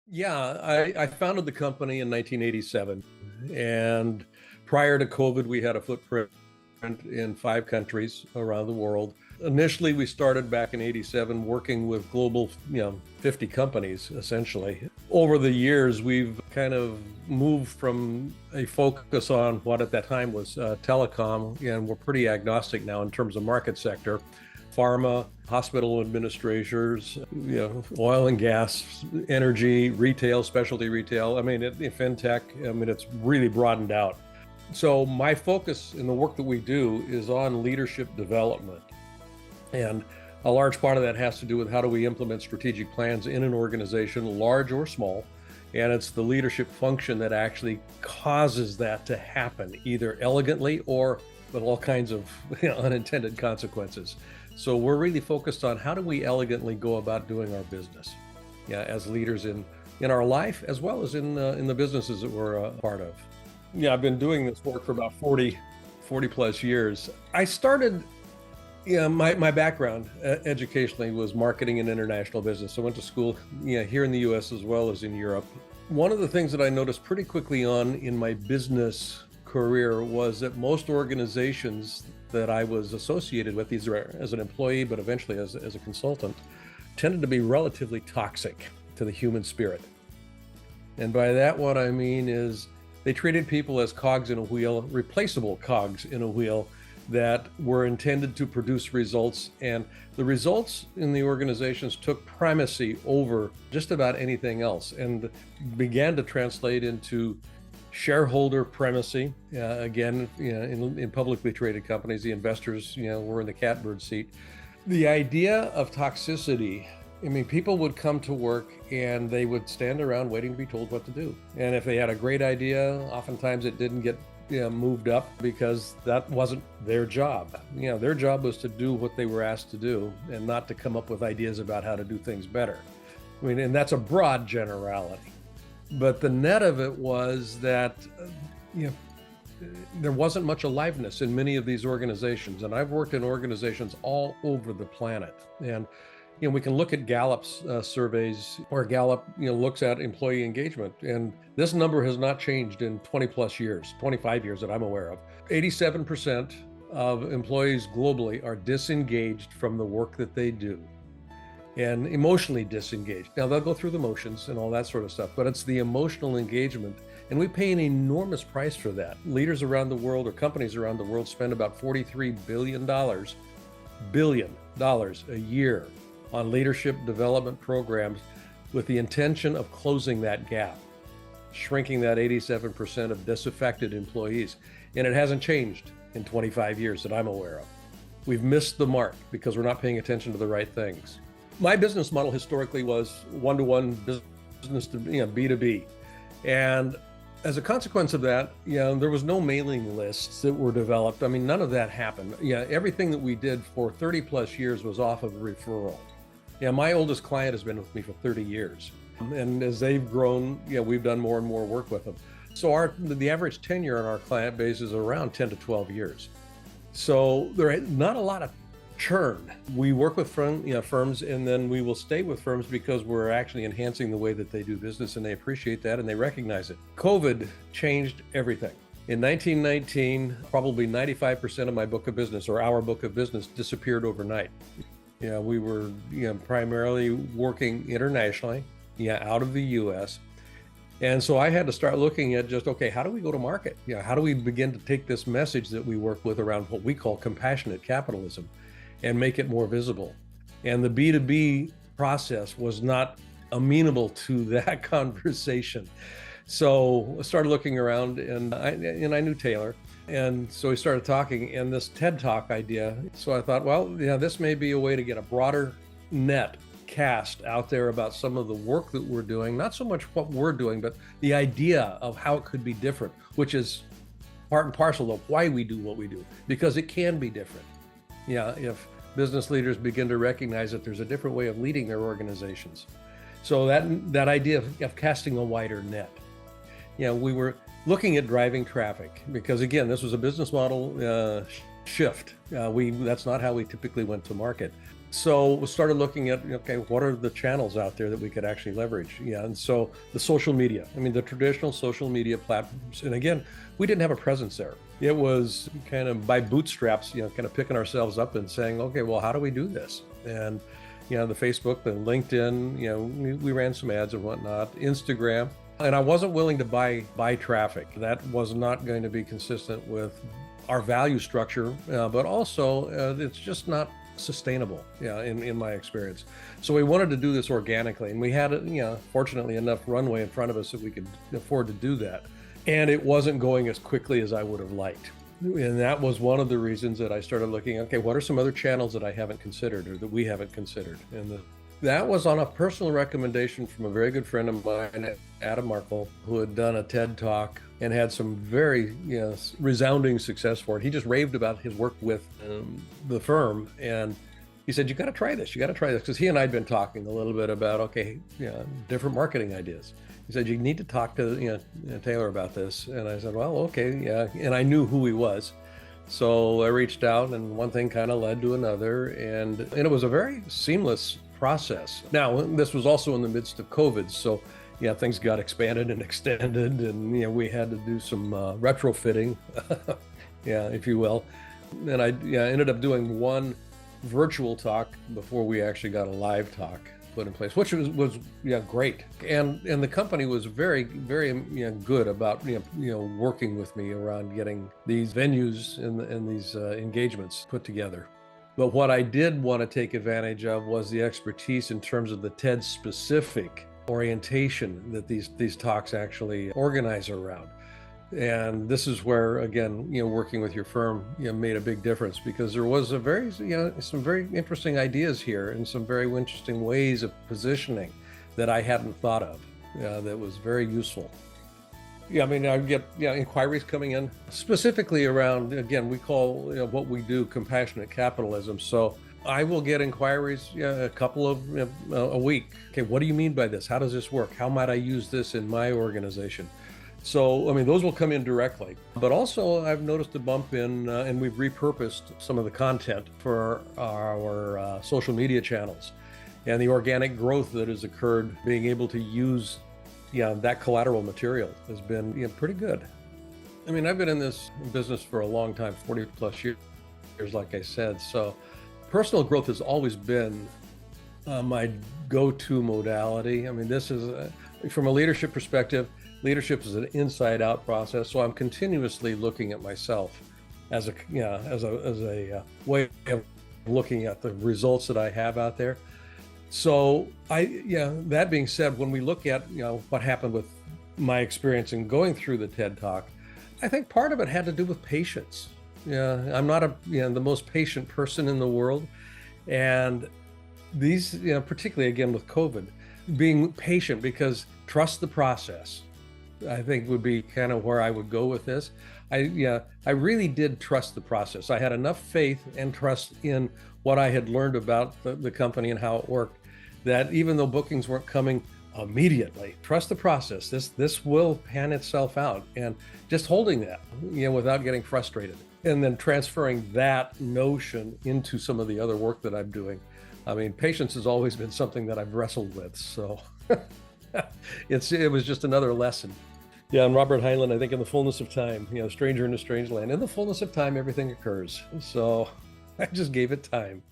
Yeah, I founded the company in 1987. And prior to COVID, we had a footprint in 5 countries around the world. Initially, we started back in 87 working with global, 50 companies, essentially. Over the years, we've kind of moved from a focus on what at that time was telecom, and we're pretty agnostic now in terms of market sector. Pharma, hospital administrators, oil and gas, energy, retail, specialty retail. I mean, fintech. I mean, it's really broadened out. So my focus in the work that we do is on leadership development. And a large part of that has to do with how do we implement strategic plans in an organization, large or small. And it's the leadership function that actually causes that to happen, either elegantly or with all kinds of unintended consequences. So we're really focused on how do we elegantly go about doing our business, as leaders in our life as well as in the businesses that we're a part of. Yeah, I've been doing this work for about 40 plus years. I started, my background educationally was marketing and international business. I went to school, here in the US as well as in Europe. One of the things that I noticed pretty quickly on in my business career was that most organizations that I was associated with, either as an employee, but eventually as a consultant, tended to be relatively toxic to the human spirit. And by that, what I mean is they treated people as cogs in a wheel, replaceable cogs in a wheel that were intended to produce results. And the results in the organizations took primacy over just about anything else and began to translate into shareholder primacy. Again, in publicly traded companies, the investors, were in the catbird seat. The idea of toxicity, I mean, people would come to work and they would stand around waiting to be told what to do. And if they had a great idea, oftentimes it didn't get moved up because that wasn't their job. Their job was to do what they were asked to do and not to come up with ideas about how to do things better. I mean, and that's a broad generality. But the net of it was that, there wasn't much aliveness in many of these organizations. And I've worked in organizations all over the planet. And, we can look at Gallup's surveys, where Gallup, looks at employee engagement. And this number has not changed in 20 plus years, 25 years that I'm aware of. 87% of employees globally are disengaged from the work that they do, and emotionally disengaged. Now, they'll go through the motions and all that sort of stuff, but it's the emotional engagement, and we pay an enormous price for that. Leaders around the world, or companies around the world, spend about $43 billion a year on leadership development programs with the intention of closing that gap, shrinking that 87% of disaffected employees. And it hasn't changed in 25 years that I'm aware of. We've missed the mark because we're not paying attention to the right things. My business model historically was one-to-one business to B2B. And as a consequence of that, there was no mailing lists that were developed. I mean, none of that happened. Everything that we did for 30 plus years was off of referral. My oldest client has been with me for 30 years. And as they've grown, we've done more and more work with them. So the average tenure on our client base is around 10 to 12 years. So there are not a lot of churn. We work with firms, and then we will stay with firms because we're actually enhancing the way that they do business, and they appreciate that and they recognize it. COVID changed everything. In 1919, probably 95% of my book of business, or our book of business, disappeared overnight. We were primarily working internationally, out of the US. And so I had to start looking at just, okay, how do we go to market? How do we begin to take this message that we work with around what we call compassionate capitalism and make it more visible? And the B2B process was not amenable to that conversation. So I started looking around, and I knew Taylor. And so we started talking, and this TED Talk idea. So I thought, well, this may be a way to get a broader net cast out there about some of the work that we're doing, not so much what we're doing, but the idea of how it could be different, which is part and parcel of why we do what we do, because it can be different. If business leaders begin to recognize that there's a different way of leading their organizations. So that idea of casting a wider net. We were looking at driving traffic because, again, this was a business model shift. That's not how we typically went to market. So we started looking at, okay, what are the channels out there that we could actually leverage? Yeah, and so the social media, I mean, the traditional social media platforms, and again, we didn't have a presence there. It was kind of by bootstraps, kind of picking ourselves up and saying, okay, well, how do we do this? And, the Facebook, the LinkedIn, we ran some ads and whatnot, Instagram, and I wasn't willing to buy traffic. That was not going to be consistent with our value structure, but also it's just not sustainable, in my experience. So we wanted to do this organically, and we had, fortunately enough runway in front of us that we could afford to do that. And it wasn't going as quickly as I would have liked. And that was one of the reasons that I started looking, okay, what are some other channels that I haven't considered or that we haven't considered? And that was on a personal recommendation from a very good friend of mine, Adam Markle, who had done a TED Talk and had some very resounding success for it. He just raved about his work with the firm, and he said, you got to try this, because he and I had been talking a little bit about, okay, different marketing ideas. He said, you need to talk to Taylor about this. And I said, well, okay, yeah. And I knew who he was. So I reached out, and one thing kind of led to another, and it was a very seamless process. Now, this was also in the midst of COVID, so things got expanded and extended, and we had to do some retrofitting, if you will. And I ended up doing one virtual talk before we actually got a live talk put in place, which was great. And the company was very, very good about working with me around getting these venues and these engagements put together. But what I did want to take advantage of was the expertise in terms of the TED specific orientation that these talks actually organize around. And this is where, again, working with your firm, made a big difference, because there was some very interesting ideas here and some very interesting ways of positioning that I hadn't thought of, that was very useful. I get inquiries coming in specifically around, again, we call what we do compassionate capitalism. So I will get inquiries, a couple of a week. Okay, what do you mean by this? How does this work? How might I use this in my organization? So, those will come in directly. But also, I've noticed a bump in, and we've repurposed some of the content for our social media channels, and the organic growth that has occurred, being able to use that collateral material has been pretty good. I've been in this business for a long time, 40 plus years, like I said. So personal growth has always been my go-to modality. This is, from a leadership perspective, leadership is an inside-out process. So I'm continuously looking at myself as a way of looking at the results that I have out there. So that being said, when we look at, what happened with my experience in going through the TED Talk, I think part of it had to do with patience. I'm not the most patient person in the world. And these, particularly again with COVID, being patient, because trust the process, I think would be kind of where I would go with this. I really did trust the process. I had enough faith and trust in what I had learned about the company and how it worked, that even though bookings weren't coming immediately, trust the process. This will pan itself out, and just holding that, without getting frustrated, and then transferring that notion into some of the other work that I'm doing. Patience has always been something that I've wrestled with. So it was just another lesson. Yeah, and Robert Heinlein, I think, in the fullness of time, stranger in a strange land. In the fullness of time, everything occurs. So I just gave it time.